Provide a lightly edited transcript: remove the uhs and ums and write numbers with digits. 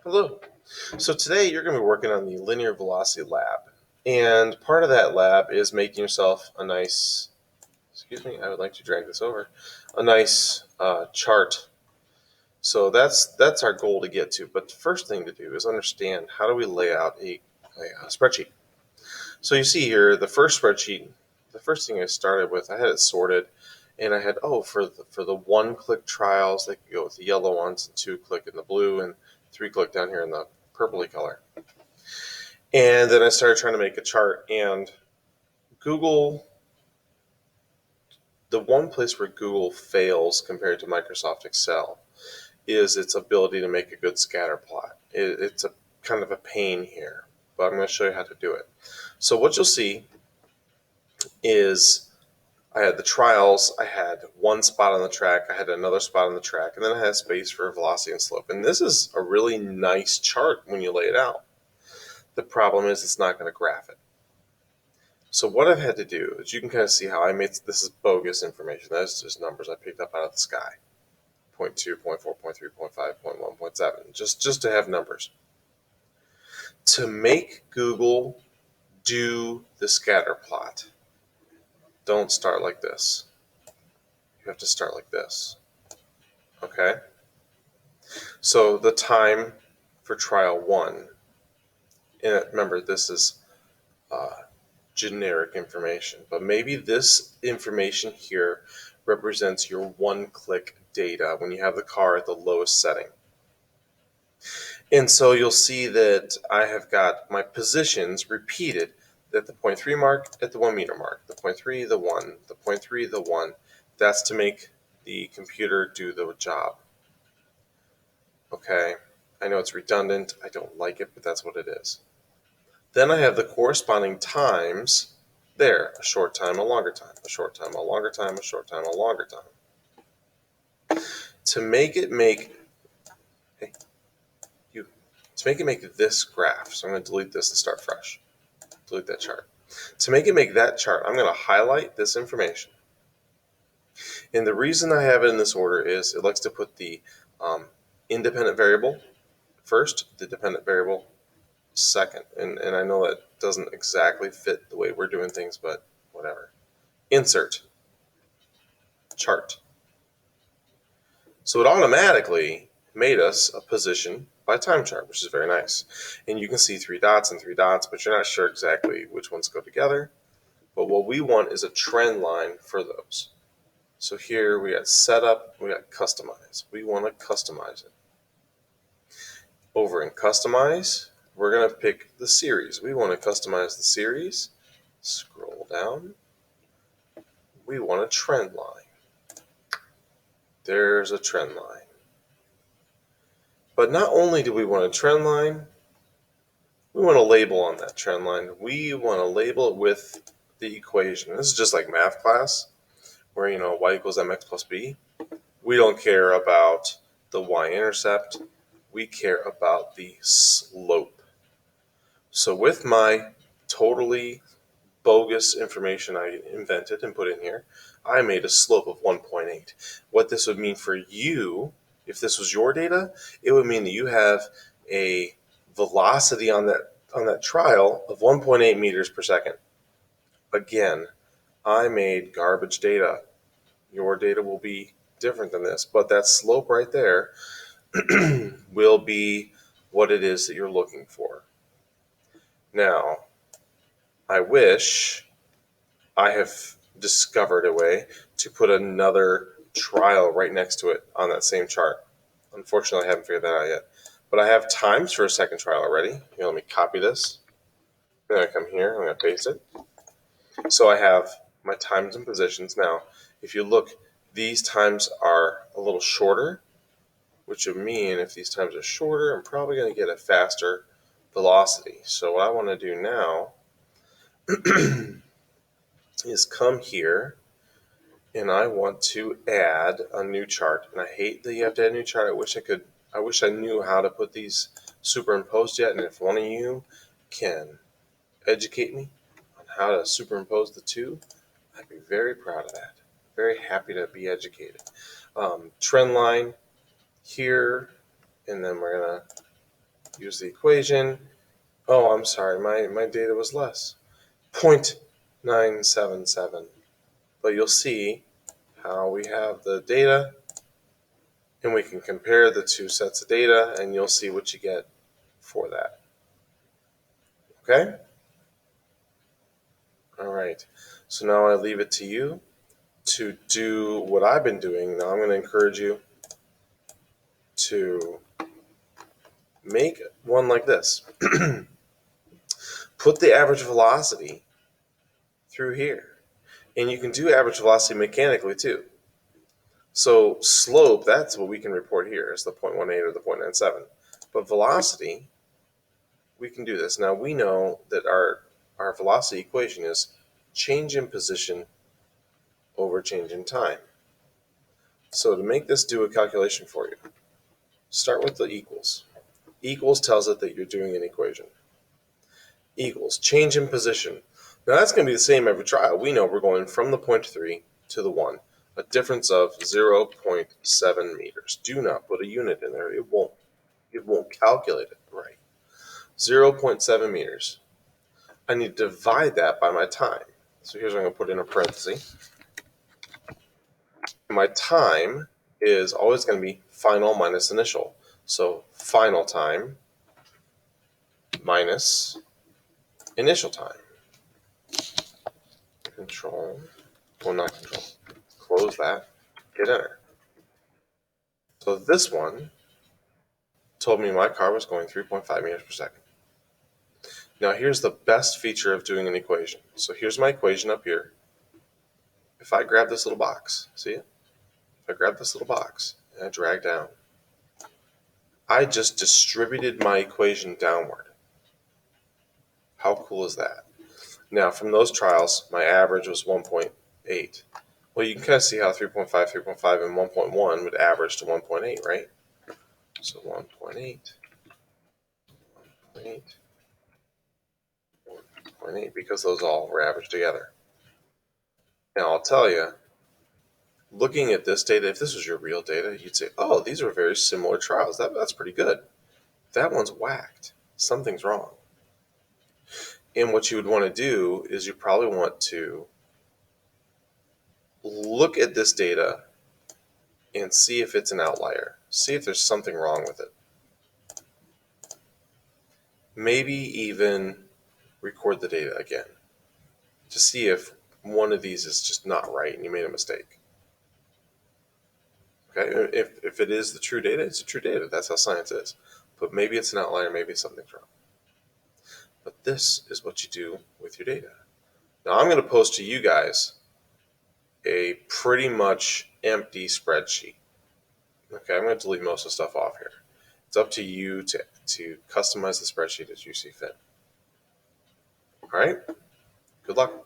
Hello. So today you're going to be working on the linear velocity lab. And part of that lab is making yourself a nice, excuse me, I would like to drag this over, a nice chart. So that's our goal to get to. But the first thing to do is understand how do we lay out a spreadsheet. So you see here, the first spreadsheet, the first thing I started with, I had it sorted. And I had, for the one-click trials, they could go with the yellow ones, and two-click in the blue, and three-click down here in the purpley color. And then I started trying to make a chart, and Google, the one place where Google fails compared to Microsoft Excel is its ability to make a good scatter plot. It's a kind of a pain here, but I'm going to show you how to do it. So what you'll see is I had the trials, I had one spot on the track, I had another spot on the track, and then I had space for velocity and slope. And this is a really nice chart when you lay it out. The problem is it's not going to graph it. So what I've had to do is you can kind of see how I made this is bogus information. That's just numbers I picked up out of the sky. 0.2, 0.4, 0.3, 0.5, 0.1, 0.7, just to have numbers. To make Google do the scatter plot, don't start like this. You have to start like this. Okay? So the time for trial 1, and remember this is generic information, but maybe this information here represents your one-click data when you have the car at the lowest setting. And so you'll see that I have got my positions repeated at the 0.3 mark, at the 1 meter mark, the 0.3, the 1, the 0.3, the 1. That's to make the computer do the job. Okay, I know it's redundant, I don't like it, but that's what it is. Then I have the corresponding times there, a short time, a longer time, a short time, a longer time, a short time, a longer time. To make it make this graph, so I'm going to delete this and start fresh. Delete that chart. To make it make that chart, I'm going to highlight this information. And the reason I have it in this order is it likes to put the independent variable first, the dependent variable second. And I know that doesn't exactly fit the way we're doing things, but whatever. Insert chart. So it automatically made us a position by time chart, which is very nice. And you can see 3 dots and 3 dots, but you're not sure exactly which ones go together. But what we want is a trend line for those. So here we got setup, we got customize. We want to customize it. Over in customize, we're going to pick the series. We want to customize the series. Scroll down. We want a trend line. There's a trend line. But not only do we want a trend line, we want a label on that trend line. We want to label it with the equation. This is just like math class, where y equals mx plus b. We don't care about the y-intercept. We care about the slope. So with my totally bogus information I invented and put in here, I made a slope of 1.8. What this would mean for you, if this was your data, it would mean that you have a velocity on that trial of 1.8 meters per second. Again, I made garbage data. Your data will be different than this, but that slope right there will be what it is that you're looking for. Now, I wish I have discovered a way to put another trial right next to it on that same chart. Unfortunately, I haven't figured that out yet. But I have times for a second trial already. Here, let me copy this. Then I come here, I'm going to paste it. So I have my times and positions. Now, if you look, these times are a little shorter, which would mean if these times are shorter, I'm probably going to get a faster velocity. So what I want to do now is come here and I want to add a new chart. And I hate that you have to add a new chart. I wish I knew how to put these superimposed yet. And if one of you can educate me on how to superimpose the two, I'd be very proud of that. Very happy to be educated. Trend line here, and then we're gonna use the equation. Oh, I'm sorry, my data was less. 0.977. But you'll see how we have the data, and we can compare the two sets of data, and you'll see what you get for that. Okay? All right. So now I leave it to you to do what I've been doing. Now I'm going to encourage you to make one like this. Put the average velocity through here. And you can do average velocity mechanically too. So slope, that's what we can report here, is the 0.18 or the 0.97. But velocity, we can do this. Now we know that our velocity equation is change in position over change in time. So to make this do a calculation for you, start with the equals. Equals tells it that you're doing an equation. Equals change in position. Now that's going to be the same every trial. We know we're going from the 0.3 to the 1, a difference of 0.7 meters. Do not put a unit in there. It won't calculate it right. 0.7 meters. I need to divide that by my time. So here's what I'm going to put in a parenthesis. My time is always going to be final minus initial. So final time minus initial time. Control, well not control, close that, hit enter. So this one told me my car was going 3.5 meters per second. Now here's the best feature of doing an equation. So here's my equation up here. If I grab this little box, see it? If I grab this little box and I drag down, I just distributed my equation downward. How cool is that? Now from those trials, my average was 1.8. Well, you can kind of see how 3.5, 3.5, and 1.1 would average to 1.8, right? So 1.8, 1.8, 1.8, because those all were averaged together. Now I'll tell you, looking at this data, if this was your real data, you'd say, oh, these are very similar trials. That's pretty good. That one's whacked. Something's wrong. And what you would want to do is you probably want to look at this data and see if it's an outlier. See if there's something wrong with it. Maybe even record the data again to see if one of these is just not right and you made a mistake. Okay, if it is the true data, it's the true data. That's how science is. But maybe it's an outlier, maybe something's wrong. But this is what you do with your data. Now I'm going to post to you guys a pretty much empty spreadsheet. Okay, I'm going to delete most of the stuff off here. It's up to you to customize the spreadsheet as you see fit. All right, good luck.